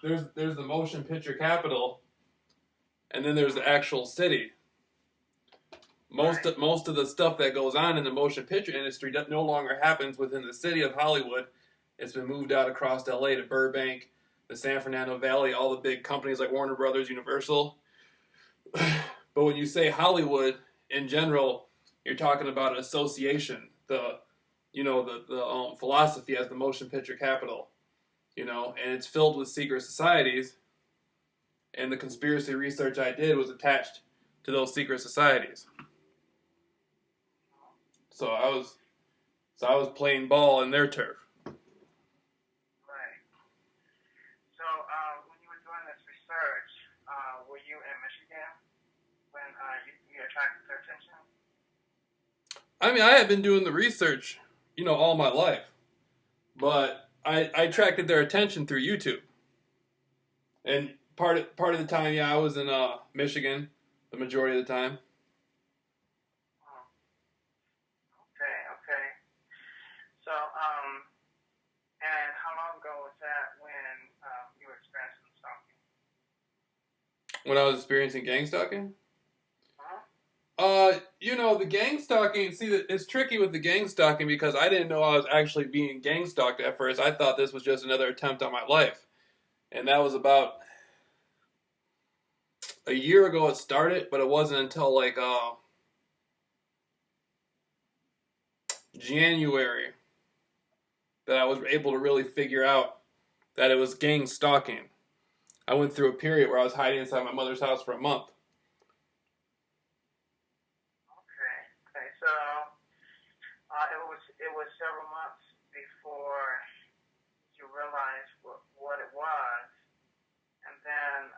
there's the motion picture capital, and then there's the actual city. Most Right. of, most of the stuff that goes on in the motion picture industry that no longer happens within the city of Hollywood. It's been moved out across LA to Burbank, the San Fernando Valley, all the big companies like Warner Brothers, Universal. But when you say Hollywood in general, you're talking about an association, the philosophy as the motion picture capital, and it's filled with secret societies. And the conspiracy research I did was attached to those secret societies. So I was playing ball in their turf. Right. So when you were doing this research, were you in Michigan when you attracted their attention? I mean, I had been doing the research, all my life, but I attracted their attention through YouTube. And part of the time, yeah, I was in Michigan, the majority of the time. Oh, okay, okay. So and how long ago was that when you were experiencing stalking? When I was experiencing gang stalking. Uh-huh. The gang stalking. See, it's tricky with the gang stalking because I didn't know I was actually being gang stalked at first. I thought this was just another attempt on my life, and that was about a year ago. It started, but it wasn't until like January that I was able to really figure out that it was gang stalking. I went through a period where I was hiding inside my mother's house for a month. Okay, okay. So it was several months before you realized what it was, and then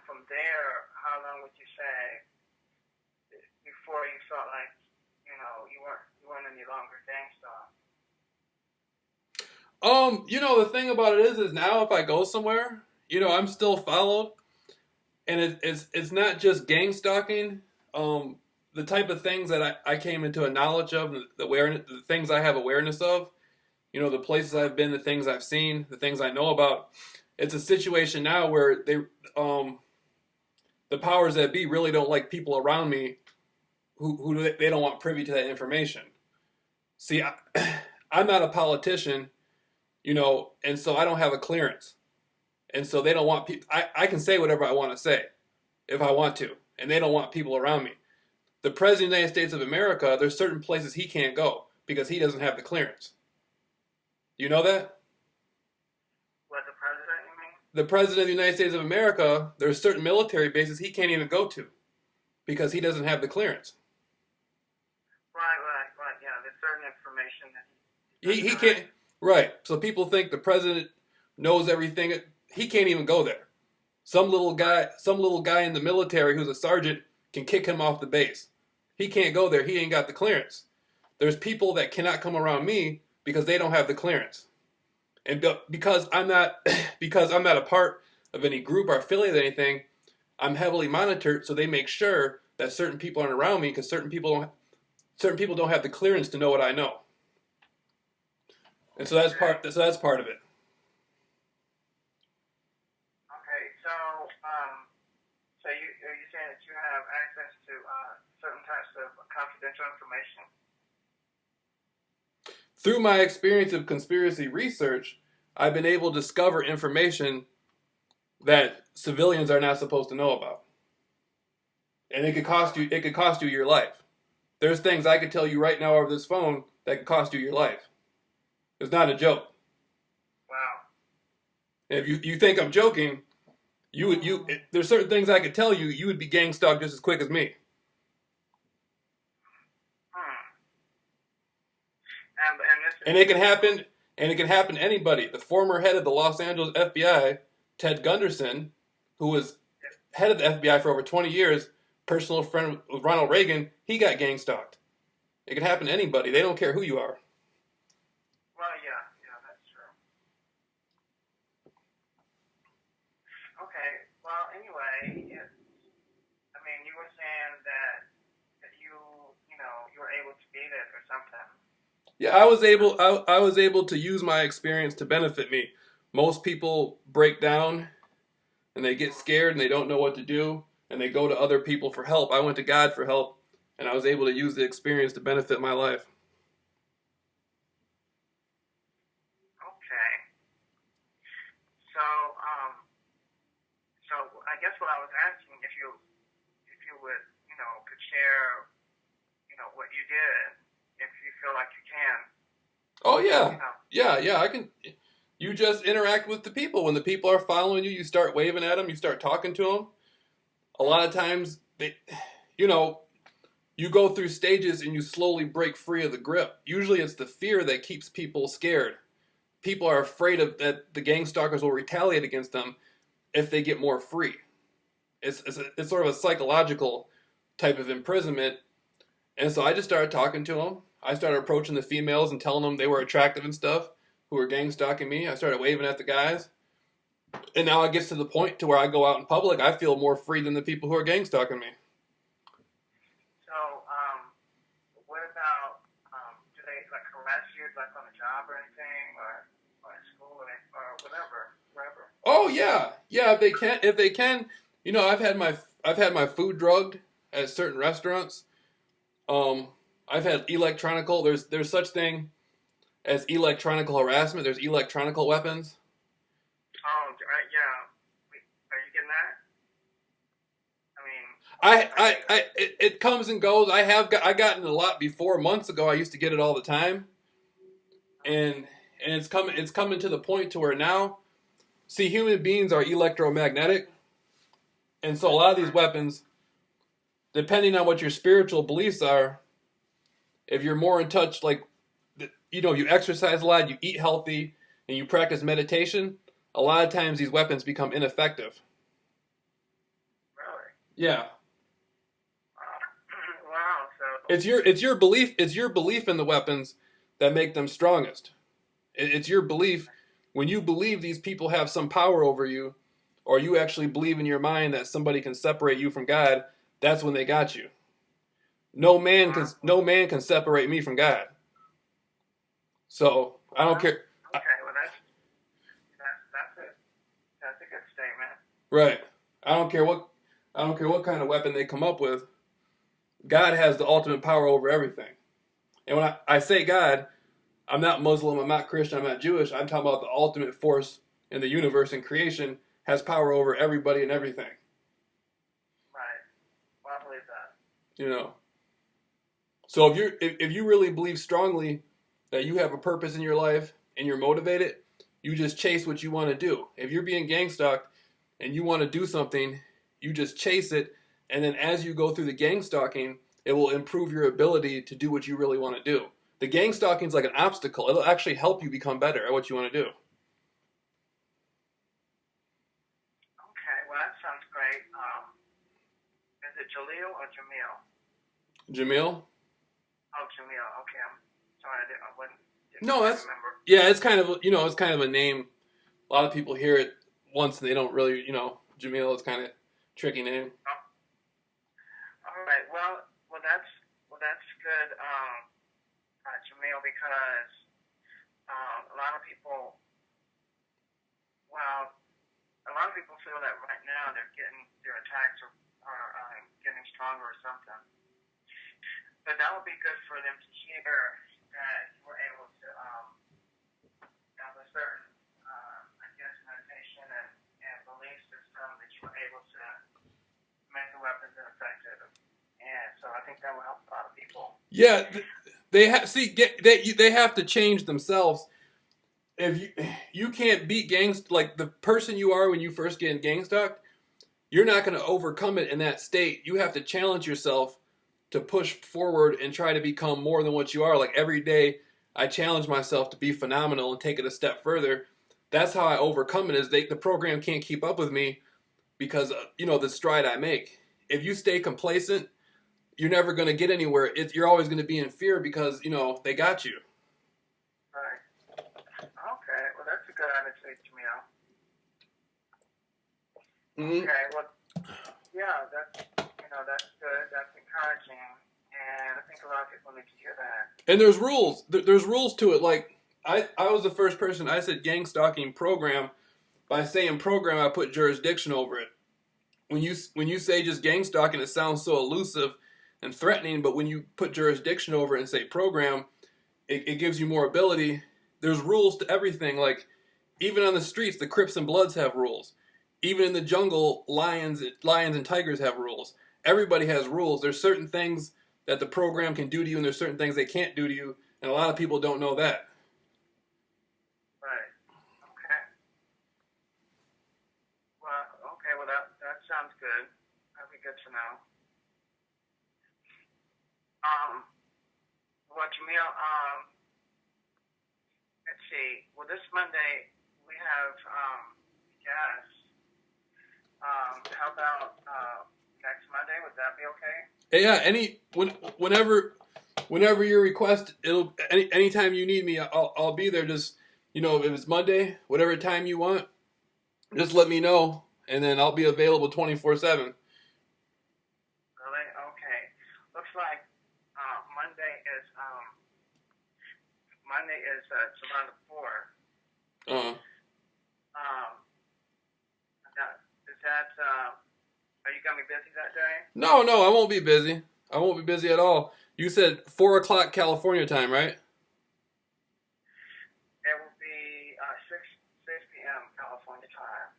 from there, how long would you say before you felt like you weren't any longer gang star? The thing about it is now if I go somewhere, I'm still followed, and it's not just gang stalking. The type of things that I came into a knowledge of, the things I have awareness of, the places I've been, the things I've seen, the things I know about. It's a situation now where the powers that be really don't like people around me who they don't want privy to that information. See, I'm not a politician, and so I don't have a clearance. And so they don't want people. I can say whatever I want to say if I want to, and they don't want people around me. The President of the United States of America, there's certain places he can't go because he doesn't have the clearance. You know that? What, the president, you mean? The President of the United States of America, there's certain military bases he can't even go to because he doesn't have the clearance. Right. Yeah, there's certain information that He can't. Right. So people think the president knows everything. He can't even go there. Some little guy in the military who's a sergeant can kick him off the base. He can't go there. He ain't got the clearance. There's people that cannot come around me because they don't have the clearance. And because I'm not because I'm not a part of any group or affiliate or anything, I'm heavily monitored. So they make sure that certain people aren't around me because certain people don't have the clearance to know what I know. And so that's part of it. Okay, so so are you saying that you have access to certain types of confidential information? Through my experience of conspiracy research, I've been able to discover information that civilians are not supposed to know about. And it could cost you your life. There's things I could tell you right now over this phone that could cost you your life. It's not a joke. Wow. If you think I'm joking, there's certain things I could tell you, you would be gang stalked just as quick as me. And it can happen to anybody. The former head of the Los Angeles FBI, Ted Gunderson, who was head of the FBI for over 20 years, personal friend with Ronald Reagan, he got gang stalked. It can happen to anybody. They don't care who you are. Well, yeah, that's true. Okay, well, anyway, you were saying that you were able to be there for some time. Yeah, I was able to use my experience to benefit me. most people break down and they get scared and they don't know what to do and they go to other people for help. I went to God for help and I was able to use the experience to benefit my life. Okay. So, so I guess what I was asking, if you would, could share, what you did, if you feel like you can. Oh yeah. You know. Yeah, I can. You just interact with the people. When the people are following you, you start waving at them, you start talking to them. A lot of times you know, you go through stages and you slowly break free of the grip. Usually it's the fear that keeps people scared. People are afraid of that the gang stalkers will retaliate against them if they get more free. It's sort of a psychological type of imprisonment. And so I just started talking to them. I started approaching the females and telling them they were attractive and stuff who were gang stalking me. I started waving at the guys. And now it gets to the point to where I go out in public, I feel more free than the people who are gang stalking me. So, what about, do they harass you on the job or anything, or at school or whatever, wherever? Oh yeah. If they can, I've had my food drugged at certain restaurants. I've had electronical. There's such thing as electronical harassment. There's electronical weapons. Oh, yeah. Are you getting that? I mean, It comes and goes. I gotten a lot before. Months ago, I used to get it all the time, and it's coming to the point to where now, see, human beings are electromagnetic, and so a lot of these weapons, depending on what your spiritual beliefs are, if you're more in touch, you exercise a lot, you eat healthy, and you practice meditation, a lot of times these weapons become ineffective. Really? Yeah. Wow. So It's your belief in the weapons that make them strongest. It's your belief. When you believe these people have some power over you, or you actually believe in your mind that somebody can separate you from God, that's when they got you. No man can separate me from God. So I don't care. Okay, well that's a good statement. Right. I don't care what kind of weapon they come up with. God has the ultimate power over everything. And when I say God, I'm not Muslim, I'm not Christian, I'm not Jewish. I'm talking about the ultimate force in the universe and creation has power over everybody and everything. Right. Well, I believe that. You know. So if you really believe strongly that you have a purpose in your life and you're motivated, you just chase what you want to do. If you're being gang stalked and you want to do something, you just chase it, and then as you go through the gang stalking, it will improve your ability to do what you really want to do. The gang stalking is like an obstacle. It'll actually help you become better at what you want to do. Okay, well that sounds great. Is it Jaleel or Jameel? Jameel? Oh, Jameel. Okay, I'm sorry, I didn't No, remember. yeah, it's kind of a name. A lot of people hear it once and they don't really, Jameel is kind of a tricky name. Oh. All right. Well, that's good, Jameel, because a lot of people, feel that right now their attacks are getting stronger or something. But that would be good for them to hear that you were able to have a certain, meditation and belief system that you were able to make the weapons ineffective. And so I think that will help a lot of people. Yeah, they have to change themselves. If you can't beat like the person you are when you first get gang stalked, you're not going to overcome it in that state. You have to challenge yourself to push forward and try to become more than what you are. Like every day, I challenge myself to be phenomenal and take it a step further. That's how I overcome it. Is the program can't keep up with me because the stride I make. If you stay complacent, you're never going to get anywhere. You're always going to be in fear because they got you. Right. Okay. Well, that's a good attitude, Jameel. Mm-hmm. Okay. Well, yeah, that's good. That's encouraging, and I think a lot of people need to hear that. And there's rules. There's rules to it. Like I was the first person. I said gang stalking program. By saying program, I put jurisdiction over it. When you say just gang stalking, it sounds so elusive and threatening. But when you put jurisdiction over it and say program, it gives you more ability. There's rules to everything. Like even on the streets, the Crips and Bloods have rules. Even in the jungle, lions and tigers have rules. Everybody has rules. There's certain things that the program can do to you, and there's certain things they can't do to you, and a lot of people don't know that. Right. Okay. Well, that sounds good. That'd be good to know. Well, Jameel, let's see. Well, this Monday we have guests. How about next Monday? Would that be okay? Yeah. Whenever you request, anytime you need me, I'll be there. Just if it's Monday, whatever time you want, just let me know, and then I'll be available 24/7. Really? Okay. Looks like Monday is July the 4th. Are you gonna be busy that day? No, I won't be busy. I won't be busy at all. You said 4 o'clock California time, right? It will be 6 p.m. California time.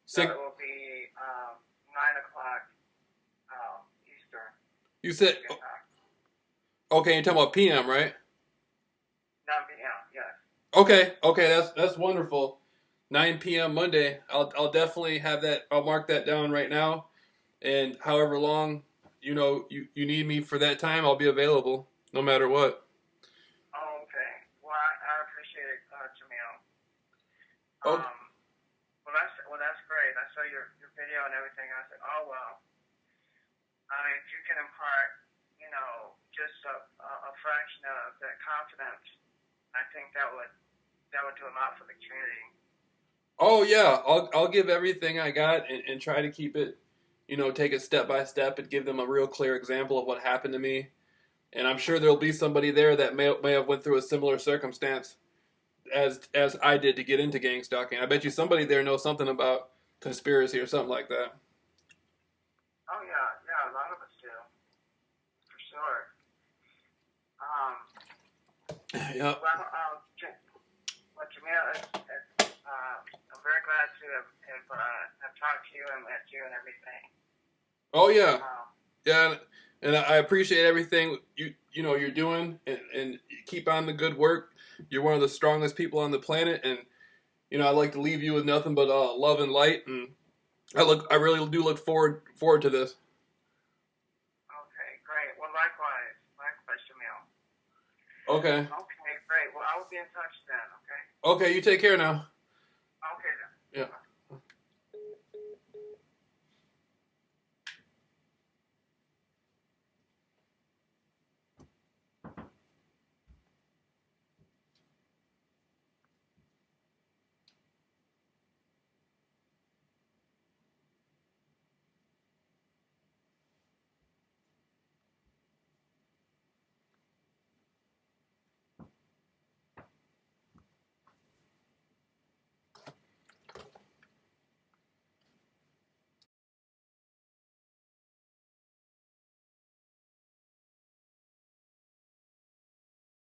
So Six. it will be 9 o'clock Eastern. You said okay. You're talking about PM, right? 9 p.m. Yes. Okay. That's wonderful. 9 p.m. Monday. I'll definitely have that. I'll mark that down right now. And however long you need me for that time, I'll be available no matter what. Oh, okay. Well, I appreciate it, Jameel. Oh. Well, that's great. I saw your video and everything. I said, oh well. If you can impart, just a fraction of that confidence, I think that would do a lot for the community. Oh yeah, I'll give everything I got and try to keep it, take it step by step and give them a real clear example of what happened to me. And I'm sure there'll be somebody there that may have went through a similar circumstance as I did to get into gang stalking. I bet you somebody there knows something about conspiracy or something like that. Oh yeah, a lot of us do, for sure. Yeah. Well, Jameel, I'm very glad to have talked to you and met you and everything. Oh yeah, yeah, and I appreciate everything you're doing, and keep on the good work. You're one of the strongest people on the planet, and I'd like to leave you with nothing but love and light, and I really do look forward to this. Okay, great. Well, likewise, Jameel. Okay. Okay, great. Well, I will be in touch then. Okay. Okay, you take care now. Okay then. Yeah.